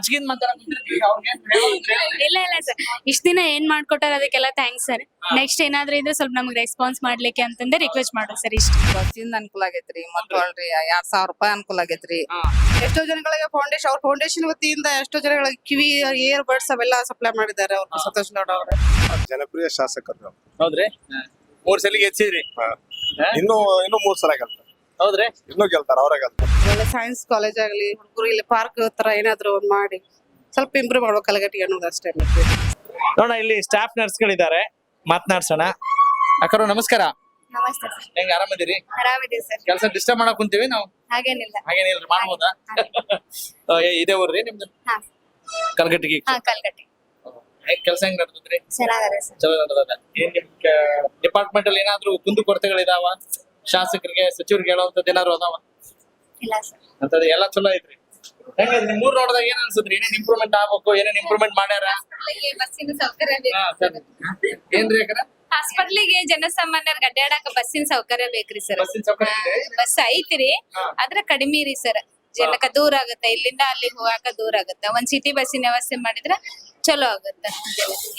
ನಾಚಿಕೆಯಿಂದ ಮಾತಾಡಕ್ಕೆ ಇಲ್ಲ ಇಲ್ಲ ಸರ್, ಇಷ್ಟ ದಿನ ಏನ್ ಮಾಡ್ಕೊಟ್ಟಾರ ಅದಕ್ಕೆಲ್ಲ ಥ್ಯಾಂಕ್ಸ್ ಸರ್. ನೆಕ್ಸ್ಟ್ ಏನಾದ್ರೂ ಇದ್ರೆ ಸ್ವಲ್ಪ ನಮ್ಗೆ ರೆಸ್ಪಾನ್ಸ್ ಮಾಡ್ಲಿಕ್ಕೆ ಅಂತಂದ್ರೆ ರಿಕ್ವೆಸ್ಟ್ ಮಾಡೋದು ಸರ್ ಇಷ್ಟ. ಬಸ್ಸಿಂದ ಅನುಕೂಲ ಆಗೈತ್ರಿ. ಮತ್ತ ಹೊಳ್ರಿ 2,000 ರೂಪಾಯಿ ಅನುಕೂಲ ಆಗೈತ್ರಿ. ಎಷ್ಟೋ ಜನಗಳಿಗೆ ಅವ್ರ ಫೌಂಡೇಶನ್ ವತಿಯಿಂದ ಎಷ್ಟೋ ಜನಗಳಿಗೆ ಕಿವಿ ಇಯರ್ ಬಡ್ಸ್ ಅವೆಲ್ಲ ಸಪ್ಲೈ ಮಾಡಿದ್ದಾರೆ ಅವ್ರು ಸಂತೋಷ್ ಗೌಡ ಅವರು. ಜನಪ್ರಿಯ ಶಾಸಕರು. ಹೌದ್ರಿ 3 ಸಲ ಗೆಲ್ಸಿದ್ರಿ. ಇನ್ನು 3 ಸಲ ಗೆಲ್ತಾರೆ. ಹೌದ್ರಿ ಇನ್ನೂ ಗೆಲ್ತಾರ, ಅವರೇ ಗೆಲ್ತಾರೆ. ಒಳ್ಳೆ ಸೈನ್ಸ್ ಕಾಲೇಜ್ ಆಗ್ಲಿ, ಹುಡುಗರು ಇಲ್ಲಿ ಪಾರ್ಕ್ ತರ ಏನಾದ್ರು ಒಂದ್ ಮಾಡಿ ಸ್ವಲ್ಪ ಇಂಪ್ರೂವ್ ಮಾಡ್ಬೇಕು ಕಲಗಟ್ಟಿಗೆ ಅನ್ನೋದು ಅಷ್ಟೇ. ನೋಡ ಇಲ್ಲಿ ಸ್ಟಾಫ್ ನರ್ಸ್ಗಳಿದ್ದಾರೆ, ಮಾತನಾಡ್ಸೋಣ. ಅಕ್ಕರು ನಮಸ್ಕಾರ. ನಮಸ್ತೆ ಸರ್. ಹೆಂಗ ಆರಾಮದಿರಿ? ಆರಾಮಿದ್ದೀವಿ ಸರ್. ಕೆಲಸ ಡಿಸ್ಟರ್ಬ್ ಮಾಡಕ್ ಕುಂತೀವಿ ನಾವು? ಹಾಗೇನಿಲ್ಲ. ಹಾಗೇನಿಲ್ರಿ, ಮಾಡ್ಬೋದಾ? ಇದೇ ಊರ್ರಿ ನಿಮ್ದು? ಹಾ ಕಲ್ಗಟ್ಟಿಗೆ. ಹಾ ಕಲ್ಗಟ್ಟಿ. ಕೆಲಸ ಹೆಂಗ್ ನಡೆದ್ರಿ? ಚೆನ್ನಾಗದೆ ಸರ್. ಚಲೋ ನಡೆದ. ಏನ್ ನಿಮ್ ಡಿಪಾರ್ಟ್ಮೆಂಟ್ ಅಲ್ಲಿ ಏನಾದ್ರು ಕುಂದು ಕೊರತೆಗಳಿದಾವ? ಶಾಸಕರಿಗೆ ಸಚಿವರಿಗೆ ಹೇಳುವಂತದ್ದು ಏನಾದ್ರು ಅದಾವ? ಇಲ್ಲ ಸರ್. ಅಂತದ್ ಎಲ್ಲ ಚಲೋ ಐತ್ರಿ. ಹೆಂಗ ನಿಮ್ ಊರ್ ನೋಡಿದಾಗ ಏನ್ ಅನ್ಸುದ್ರಿ? ಏನೇನ್ ಇಂಪ್ರೂವ್ಮೆಂಟ್ ಆಗ್ಬೇಕು, ಏನೇನ್ ಇಂಪ್ರೂವ್ಮೆಂಟ್ ಮಾಡ್ಯಾರ? ಬಸ್ಸಿನ ಸೌಕರ್ಯ ಏನ್ರಿ ಯಾಕಂದ್ರ ಹಾಸ್ಪಿಟ್ಲಿಗೆ ಜನಸಾಮಾನ್ಯರಿಗೆ ಅಡ್ಡಾಡಕ ಬಸ್ಸಿನ ಸೌಕರ್ಯ ಬೇಕ್ರಿ ಸರ್. ಬಸ್ಸಿನ ಸೌಕರ್ಯ ಇದೆ? ಬಸ್ ಐತ್ರಿ, ಆದ್ರ ಕಡಿಮೆ ರೀ ಸರ್. ಜನಕ್ಕ ದೂರ ಆಗತ್ತೆ, ಇಲ್ಲಿಂದ ಅಲ್ಲಿ ಹೋಗಾಕ ದೂರ ಆಗತ್ತ. ಒಂದ್ ಸಿಟಿ ಬಸ್ಸಿನ ವ್ಯವಸ್ಥೆ ಮಾಡಿದ್ರ ಚಲೋ ಆಗತ್ತ.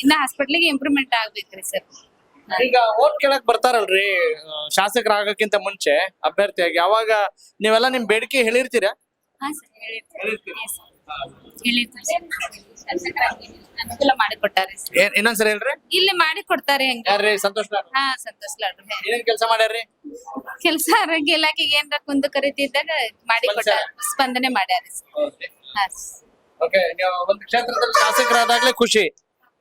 ಇನ್ನ ಹಾಸ್ಪಿಟ್ಲಿಗೆ ಇಂಪ್ರೂವ್ಮೆಂಟ್ ಆಗ್ಬೇಕ್ರಿ ಸರ್. ಈಗ ಓಟ್ ಕೇಳಕ್ ಬರ್ತಾರಲ್ರಿ ಶಾಸಕರಾಗಕ್ಕಿಂತ ಮುಂಚೆ ಅಭ್ಯರ್ಥಿಯಾಗಿ, ಅವಾಗ ನೀವೆಲ್ಲ ನಿಮ್ ಬೇಡಿಕೆ ಹೇಳಿರ್ತೀರಾ? ಹಾ ಸರ್, ಹೇಳಿರ್ತೀವಿ. ಅನುಕೂಲ ಮಾಡಿ ಕೊಟ್ಟಾರೆ ಸರ್. ಇನ್ನೊಂದ್ಸರಿ ಹೇಳ್ರಿ. ಇಲ್ಲಿ ಮಾಡಿ ಕೊಡ್ತಾರೆ. ಹೆಂಗ? ಯಾರ್ರಿ? ಸಂತೋಷ್ ಲಾಡ್. ಹಾ ಸಂತೋಷ್ ಲಾಡ್ರು. ಏನೇನ್ ಕೆಲಸ ಮಾಡ್ಯಾರ್ರಿ? ಕೆಲ್ಸ ಆರೋಗ್ಯ ಇಲಾಖೆಗೆ ಏನ್ರ ಕುಂದು ಕರಿತಿದ್ದಾಗ ಮಾಡಿ ಕೊಟ್ಟಾರ, ಸ್ಪಂದನೆ ಮಾಡ್ಯಾರ ಸರ್. ಹಾ ಓಕೆ, ಒಂದು ಕ್ಷೇತ್ರದಲ್ಲಿ ಶಾಸಕರಾದಾಗ್ಲೇ ಖುಷಿ.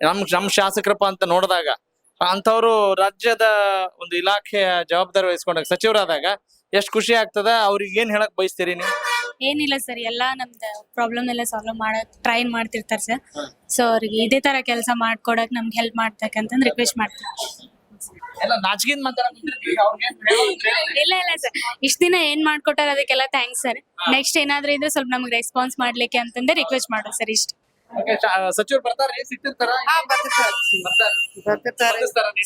ನಮ್ ಶಾಸಕರಪ್ಪ ಅಂತ ನೋಡಿದಾಗ, ಅಂತವ್ರು ರಾಜ್ಯದ ಒಂದು ಇಲಾಖೆಯ ಜವಾಬ್ದಾರಿ ವಹಿಸ್ಕೊಂಡಾಗ ಸಚಿವರಾದಾಗ ಎಷ್ಟ್ ಖುಷಿ ಆಗ್ತದ. ಅವ್ರಿಗೆ ಏನ್ ಹೇಳಕ್ ಬಯಸ್ತೀರಿ ನೀವು? ಏನಿಲ್ಲ ಸರ್, ಎಲ್ಲಾ ನಮ್ದು ಪ್ರಾಬ್ಲಮ್ ಎಲ್ಲ ಸಾಲ್ವ್ ಮಾಡಕ್ ಟ್ರೈ ಮಾಡ್ತಿರ್ತಾರೆ ಸರ್. ಸೊ ಅವ್ರಿಗೆ ಇದೇ ತರ ಕೆಲಸ ಮಾಡ್ಕೊಡಕ್ ನಮ್ಗೆ ಹೆಲ್ಪ್ ಮಾಡ್ಬೇಕಂತಂದ್ ರಿಕ್ವೆಸ್ಟ್ ಮಾಡ್ತೀವಿ. ಎಲ್ಲ ನಾಚಿಕೆಯಿಂದ ಮಾತಾಡಕ್ಕೆ ಇಲ್ಲ ಇಲ್ಲ ಸರ್, ಇಷ್ಟ ದಿನ ಏನ್ ಮಾಡ್ಕೊಟ್ಟಾರ ಅದಕ್ಕೆಲ್ಲ ಥ್ಯಾಂಕ್ಸ್ ಸರ್. ನೆಕ್ಸ್ಟ್ ಏನಾದ್ರೂ ಇದ್ರೆ ಸ್ವಲ್ಪ ನಮ್ಗೆ ರೆಸ್ಪಾನ್ಸ್ ಮಾಡ್ಲಿಕ್ಕೆ ಅಂತಂದ್ರೆ ರಿಕ್ವೆಸ್ಟ್ ಮಾಡೋದು ಸರ್ ಇಷ್ಟ. ಸಚಿವರು ಬರ್ತಾರ್ರಿ? ಸಿಗ್ತಿರ್ತಾರ?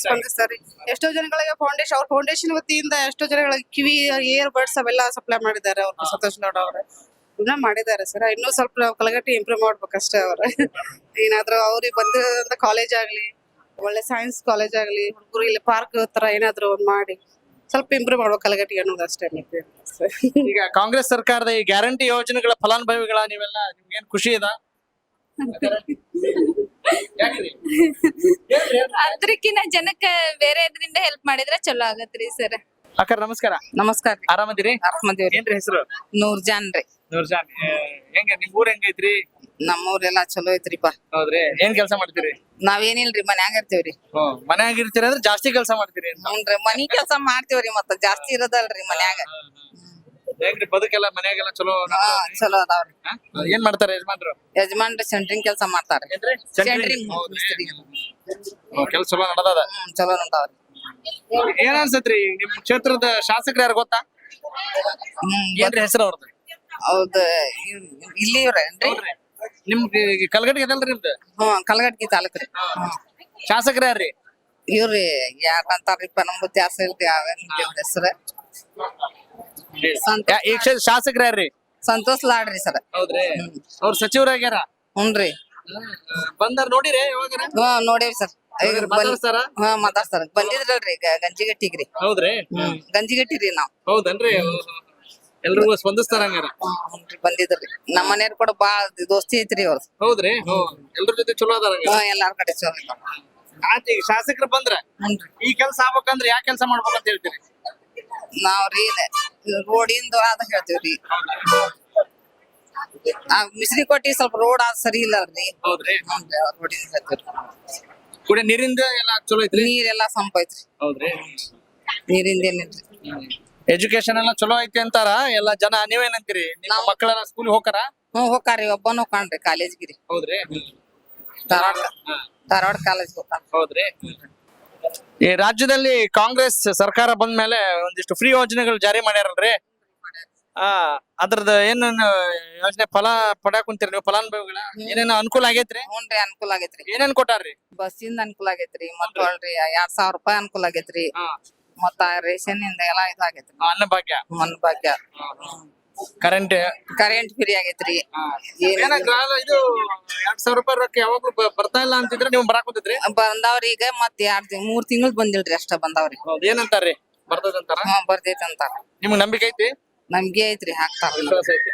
ಸ್ಪಂದಿಸ್ತಾರೆ. ಎಷ್ಟೋ ಜನಗಳಿಗೆ ಅವ್ರ ಫೌಂಡೇಶನ್ ವತಿಯಿಂದ ಎಷ್ಟೋ ಜನಗಳಿಗೆ ಕಿವಿ ಇಯರ್ ಬಡ್ಸ್ ಅವೆಲ್ಲ ಸಪ್ಲೈ ಮಾಡಿದ್ದಾರೆ ಅವ್ರು ಸಂತೋಷ್ ಗೌಡ ಅವರು. ಇನ್ನ ಮಾಡಿದ್ದಾರೆ ಸರ್. ಇನ್ನೂ ಸ್ವಲ್ಪ ನಾವು ಕಲಗಟ್ಟಿ ಇಂಪ್ರೂವ್ ಮಾಡ್ಬೇಕಷ್ಟೇ. ಅವ್ರ ಏನಾದ್ರು ಅವ್ರಿಗೆ ಬಂದಿರೋಂತ ಕಾಲೇಜ್ ಆಗ್ಲಿ, ಒಳ್ಳೆ ಸೈನ್ಸ್ ಕಾಲೇಜ್ ಆಗ್ಲಿ, ಹುಡುಗರು ಇಲ್ಲಿ ಪಾರ್ಕ್ ತರ ಏನಾದ್ರು ಒಂದ್ ಮಾಡಿ ಸ್ವಲ್ಪ ಇಂಪ್ರೂವ್ ಮಾಡ್ಬೇಕು ಕಲಗಟ್ಟಿ ಅನ್ನೋದು ಅಷ್ಟೇ. ಈಗ ಕಾಂಗ್ರೆಸ್ ಸರ್ಕಾರದ ಈ ಗ್ಯಾರಂಟಿ ಯೋಜನೆಗಳ ಫಲಾನುಭವಿಗಳ ನೀವೆಲ್ಲ, ನಿಮ್ಗೇನ್ ಖುಷಿ ಇದೆ? ಅದ್ರಕ್ಕಿಂತ ಜನಕ್ಕ ಬೇರೆ ಇದ್ರಿಂದ ಹೆಲ್ಪ್ ಮಾಡಿದ್ರೆ ಚಲೋ ಆಗತ್ರಿ ಸರ್. ಅಕ್ಕ ನಮಸ್ಕಾರ. ನಮಸ್ಕಾರ. ಆರಾಮದಿರಿ? ಆರಾಮದೇವ್ರಿ. ಏನ್ರಿ ಹೆಸರು? ನೂರ್ಜಾನ್ ರೀ. ನೂರ್ಜಾನ್. ಹೆಂಗ ನಿಮ್ ಊರ್ ಹೆಂಗೈತ್ರಿ? ನಮ್ಮೂರೆಲ್ಲಾ ಚಲೋ ಐತ್ರಿಪಾ. ಹೌದ್ರಿ. ಏನ್ ಕೆಲಸ ಮಾಡ್ತೀರಿ? ನಾವೇನಿಲ್ರಿ, ಮನ್ಯಾಗ ಇರ್ತೇವ್ರಿ. ಮನ್ಯಾಗ ಇರ್ತೀರಿ ಅಂದ್ರೆ ಜಾಸ್ತಿ ಕೆಲಸ ಮಾಡ್ತೀರಿ? ಹ್ಞೂನ್ರಿ, ಮನಿ ಕೆಲ್ಸ ಮಾಡ್ತೇವ್ರಿ. ಮತ್ತ ಜಾಸ್ತಿ ಇರೋದಲ್ರಿ ಮನ್ಯಾಗ. ಹೆಂಗ್ರಿ ಬದುಕೆಲ್ಲ ಮನ್ಯಾಗೆಲ್ಲ ಚಲೋ? ಚಲೋ ಅದಾವ್ರಿ. ಏನ್ ಮಾಡ್ತಾರೆ ಯಜಮಾನ್ರು? ಯಜಮಾನ್ರಿ ಸೆಂಟ್ರಿಂಗ್ ಕೆಲಸ ಮಾಡ್ತಾರ. ಸೆಂಟ್ರಿಂಗ್ ಕೆಲ್ಸ ಚಲೋ ನಡದ? ಚಲೋ ನಡಾವ್ರಿ. ಏನ್ ಅನ್ಸತ್ರಿ ನಿಮ್ ಕ್ಷೇತ್ರದ ಶಾಸಕರು ಯಾರು ಗೊತ್ತಾ? ಏನ್ರಿ ಹೆಸರು ಅವ್ರದ್ದು? ಹೌದ, ಇಲ್ಲಿ ಇವ್ರೇನ್ರಿ? ನಿಮ್ ಕಲ್ಗಟ್ಟಿಗೆ ಅದಲ್ರಿ ನಿಮ್ದು? ಕಲಗಟ್ಟಿ ತಾಲೂಕ್ರಿ. ಶಾಸಕರ ಯಾರ್ರಿ? ಇವ್ರಿ ಯಾರ ಅಂತಾರಿಪ್ಪ, ನಮ್ದು ಜಾಸ್ತಿ ಇಲ್ರಿ. ದೇವ್ರ ಹೆಸರು ಶಾಸಕರ ಯಾರ್ರಿ? ಸಂತೋಷ್ ಲಾಡ್ರಿ ಸರ್. ಹೌದ್ರಿ. ಅವ್ರ ಸಚಿವರಾಗ್ಯಾರ? ಹ್ಞೂನ್ರಿ. ಬಂದಾರ ನೋಡಿರಿ ಯಾವಾಗ? ನೋಡೇವಿ ಸರ್. ಮಾತಾಡ್ತಾರ. ಬಂದಿದ್ರಲ್ರಿ ಗಂಜಿಗಟ್ಟಿಗ್ರಿ. ಹೌದ್ರಿ. ಗಂಜಿಗಟ್ಟಿರಿ ನಾವ್. ಹೌದನ್ರಿ. ಎಲ್ರಿಗೂ ಸ್ಪಂದಿಸ್ತಾರ ಹಂಗಾರ? ಬಂದಿದ್ರಿ. ನಮ್ಮ ಮನೆಯವ್ರ ಕೂಡ ಬಾಳ ದೋಸ್ತಿ ಐತ್ರಿ ಅವ್ರ. ಹೌದ್ರಿ. ಎಲ್ರ ಜೊತೆ ಚಲೋ ಅದಾರ? ಎಲ್ಲಾರ ಕಡೆ ಚಲೋ. ಈಗ ಶಾಸಕರು ಬಂದ್ರ ಈ ಕೆಲ್ಸ ಆಗ್ಬೇಕಂದ್ರ ಯಾವ ಕೆಲ್ಸ ಮಾಡ್ಬೇಕಂತ ಹೇಳ್ತೀರಿ? ನಾವ್ರಿ ರೋಡಿಂದ ಅದ ಹೇಳ್ತೇವ್ರಿ. ಮಿಸ್ರಿ ಕೊಟ್ಟಿ ಸ್ವಲ್ಪ ರೋಡ್ ಸರಿ ಇಲ್ಲಲ್ರಿ. ಹೌದ್ರಿ. ರೋಡಿಂದ ಹೇಳ್ತೇವ್ರಿ. ಕುಡಿಯ ನೀರಿಂದ ಎಲ್ಲ ಚಲೋ ಐತ್ರಿ? ನೀರೆಲ್ಲಾ ಸಂಪ ಐತ್ರಿ. ಹೌದ್ರಿ. ನೀರಿಂದ ಏನಿಲ್ರಿ. ಎಜುಕೇಶನ್ ಎಲ್ಲ ಚಲೋ ಐತಿ ಅಂತಾರ ಎಲ್ಲ ಜನ. ನೀವೇನಂತೀರಿ? ನಿಮ್ಮ ಮಕ್ಕಳೆಲ್ಲ ಸ್ಕೂಲ್ ಹೋಗಾರ? ಹೋಗ್ತಾರಿ. ಒಬ್ಬನ ಹೋಗ್ಕಾನ್ರಿ ಕಾಲೇಜ್ಗಿರಿ. ಹೌದ್ರಿ. ಧಾರವಾಡ ಕಾಲೇಜ್ ಹೋಗ್ತಾನ. ಹೌದ್ರಿ. ಈ ರಾಜ್ಯದಲ್ಲಿ ಕಾಂಗ್ರೆಸ್ ಸರ್ಕಾರ ಬಂದ ಮೇಲೆ ಒಂದಿಷ್ಟು ಫ್ರೀ ಯೋಜನೆಗಳು ಜಾರಿ ಮಾಡ್ಯಾರಲ್ರಿ? ಅದ್ರದ್ದು ಏನೇನು ಯೋಜನೆ ಫಲ ಪಡ್ಯಾಕ್ ಕುಂತೀರಿ ನೀವು ಫಲಾನುಭವಿಗಳ? ಏನೇನು ಅನುಕೂಲ ಆಗೈತ್ರಿ? ಹ್ಞೂನ್ರಿ, ಅನುಕೂಲ ಆಗೈತ್ರಿ. ಏನೇನ್ ಕೊಟ್ಟಾರ್ರಿ? ಬಸ್ಸಿಂದ ಅನುಕೂಲ ಆಗೈತ್ರಿ. ಮತ್ತ ಹೊಳ್ರಿ 2,000 ರೂಪಾಯಿ ಅನುಕೂಲ ಆಗೈತ್ರಿ. ಮತ್ತ ರೇಷನ್ ಇಂದ ಎಲ್ಲಾ ಇದಾಗೈತ್ರಿ. Annabhagya. Annabhagya. Current current free ಆಗೈತ್ರಿ ಏನ್ ಇದು 2,000 ರೂಪಾಯಿ ರೊಕ್ಕ ಯಾವಾಗ್ಲೂ ಬರ್ತಾ ಇಲ್ಲ ಅಂತಿದ್ರೆ ನೀವು ಬರಾಕ್ ಕುಂತಿದ್ರಿ ಬಂದಾವ್ರಿ ಈಗ ಮತ್ 3 ತಿಂಗಳು ಬಂದಿಲ್ರಿ ಅಷ್ಟ ಬಂದಾವ್ರಿ ಏನಂತಾರ್ರಿ ಬರ್ತದಂತಾರ ಬರ್ತೈತಂತ ನಿಮ್ಗ್ ನಂಬಿಕೆ ಐತಿ ನಮ್ಗೆ ಐತ್ರಿ ಹಾಕ್ತಾರ ವಿಶ್ವಾಸ ಐತಿ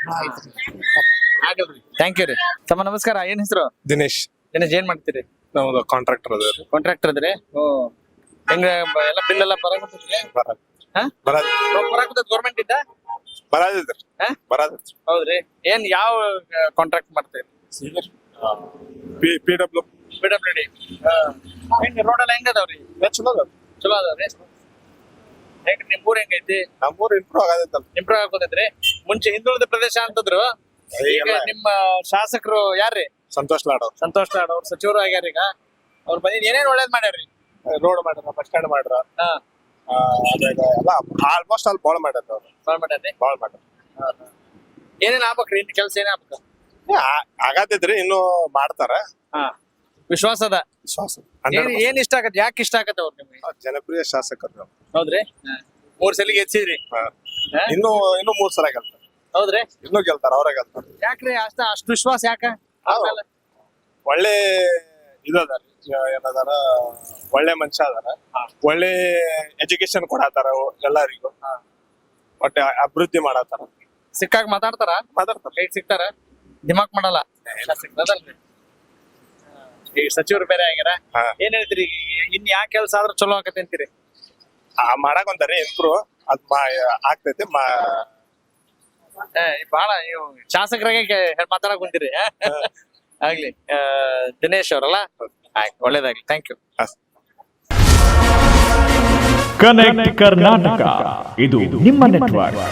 ಆಗಲ್ರಿ ಥ್ಯಾಂಕ್ ಯು ರೀ ತಮ್ಮ ನಮಸ್ಕಾರ ಏನ್ ಹೆಸರು ದಿನೇಶ್ ಏನ್ ಮಾಡ್ತೀರಿ ನಮ್ದು ಕಾಂಟ್ರಾಕ್ಟರ್ ಅದ ಕಾಂಟ್ರಾಕ್ಟರ್ ಇದ್ರಿ ಹೆಂಗ ಎಲ್ಲ ಬಿಲ್ ಎಲ್ಲ ಬರಾಕುಂತದ್ರಿ ಬರಾಕುಂತದ್ ಗೌರ್ಮೆಂಟ್ ಇಂದ ಬರಾದಿದ್ರಿ ಹಾ? ಬರಾದಿದ್ರಿ ಹೌದ್ರಿ ಏನ್ ಯಾವ ಕಾಂಟ್ರಾಕ್ಟ್ ಮಾಡ್ತೀರಿ PW PWD ಹೆಂಗ ರೋಡ್ ಎಲ್ಲ ಹೆಂಗ ಅದಾವ್ರಿ ಚಲೋ ಅದ ಚಲೋ ಅದಾವ್ರಿ ಹೆಂಗ್ ನಿಮ್ ಊರ್ ಹೆಂಗೈತಿ ನಮ್ಮೂರ್ ಇಂಪ್ರೂವ್ ಆಗದೈತಲ್ಲ ಇಂಪ್ರೂವ್ ಆಗೋದೈತ್ರಿ ಮುಂಚೆ ಹಿಂದುಳಿದ ಪ್ರದೇಶ ಅಂತಂದ್ರು ಈಗ ನಿಮ್ಮ ಶಾಸಕರು ಯಾರ್ರಿ ಸಂತೋಷ್ ಲಾಡ್ ಅವ್ರು ಸಂತೋಷ್ ಲಾಡ್ ಅವ್ರು ಸಚಿವರು ಆಗ್ಯಾರ ಈಗ ಅವ್ರು ಬಂದಿದ್ ಏನೇನ್ ಒಳ್ಳೇದ್ ಮಾಡ್ಯಾರ್ರಿ ರೋಡ್ ಮಾಡ್ಯಾರ ಬಸ್ ಸ್ಟ್ಯಾಂಡ್ ಮಾಡ್ರ ಹಾ ಆಮ್ಯಾಗ ಎಲ್ಲ ಆಲ್ಮೋಸ್ಟ್ ಅಲ್ಲಿ ಬಾಳ್ ಮಾಡ್ಯಾರ ಅವ್ರು ಬಾಳ್ ಮಾಡ್ಯಾರ್ರಿ ಬಾಳ್ ಮಾಡ್ಯಾರ ಏನೇನ್ ಆಗ್ಬೇಕ್ರಿ ಇನ್ ಕೆಲ್ಸ ಏನೇ ಆಗ್ಬೇಕು ಆಗತೈತ್ರಿ ಇನ್ನು ಮಾಡ್ತಾರ ಹಾ ವಿಶ್ವಾಸ ಅದ ವಿಶ್ವಾಸ ಏನ್ ಇಷ್ಟ ಆಗತ್ತೆ ಯಾಕೆ ಇಷ್ಟ ಆಗತ್ತೆ ಅವ್ರು ನಿಮ್ಗೆ ಜನಪ್ರಿಯ ಶಾಸಕರು ಹೌದ್ರಿ 3 ಸಲಿಗೆ ಹೆಚ್ಚಿದ್ರಿ ಇನ್ನು 3 ಸಲ ಗೆಲ್ತಾರ ಹೌದ್ರಿ ಇನ್ನೂ ಗೆಲ್ತಾರ ಅವ್ರೇ ಗೆಲ್ತಾರ ಯಾಕ್ರಿ ಅಷ್ಟು ವಿಶ್ವಾಸ ಯಾಕ ಆಮೇಲೆ ಒಳ್ಳೆ ಇದದಾರ ಏನದಾರ ಒಳ್ಳೆ ಮನುಷ್ಯ ಅದಾರ ಒಳ್ಳೆ ಎಜುಕೇಶನ್ ಕೊಡತಾರ ಎಲ್ಲರಿಗೂ ಒಟ್ಟೆ ಅಭಿವೃದ್ಧಿ ಮಾಡತಾರ ಸಿಕ್ಕಾಗ ಮಾತಾಡ್ತಾರ ಕೈ ಸಿಗ್ತಾರ ದಿಮಾಕ್ ಮಾಡಲ್ಲ ಎಲ್ಲ ಸಿಗ್ತದಲ್ರಿ ಈಗ ಸಚಿವರು ಬೇರೆ ಆಗ್ಯಾರ ಹಾ. ಏನ್ ಹೇಳ್ತೀರಿ ಇನ್ ಯಾ ಕೆಲ್ಸ ಆದ್ರೂ ಚಲೋ ಆಕತಿ ಅಂತೀರಿ ಮಾಡಕ್ ಒಂದಾರಿ ಇಂಪ್ರೂವ್ ಅದ್ ಆಗ್ತೈತಿ ಬಹಳ ನೀವು ಶಾಸಕರಾಗೆ ಮಾತಾಡಕ್ ಕುಂತೀರಿ ಆಗ್ಲಿ ದಿನೇಶ್ ಅವರಲ್ಲ ಆಯ್ತು ಒಳ್ಳೇದಾಗ್ಲಿ ಥ್ಯಾಂಕ್ ಯು ಕನೆಕ್ಟ್ ಕರ್ನಾಟಕ ಇದು ನಿಮ್ಮ ನೆಟ್ವರ್ಕ್.